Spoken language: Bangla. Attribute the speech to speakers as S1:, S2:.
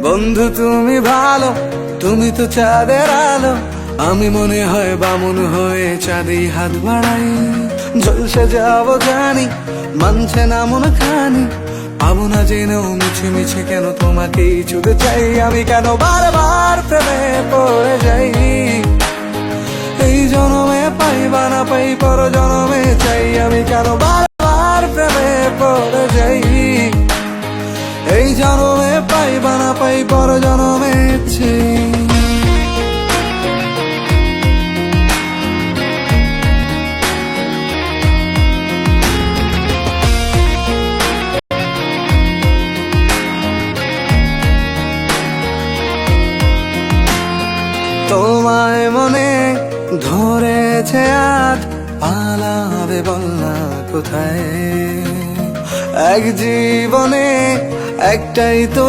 S1: বন্ধু তুমি ভালো, তুমি তো চাঁদের আলো, আমি মনে হয় বামুন হয়ে চাঁদে হাত বাড়াই। ঝলসে যাবো জানি, মানছে না মন খানি, পাবো না জেনেও মিছে মিছে কেন তোমাকেই ছুঁতে চাই। আমি কেন বারবার প্রেমে পড়ে যাই, এই জনমে পাই বা না পাই পর জনমে চাই। আমি কেন বারবার প্রেমে পড়ে যাই, এই জনমে পাই বা না পাই পর জনমে চাই। তোমায় মনে ধরেছে আজ, পালাবে বল না কোথায়। এক জীবনে একটাই তো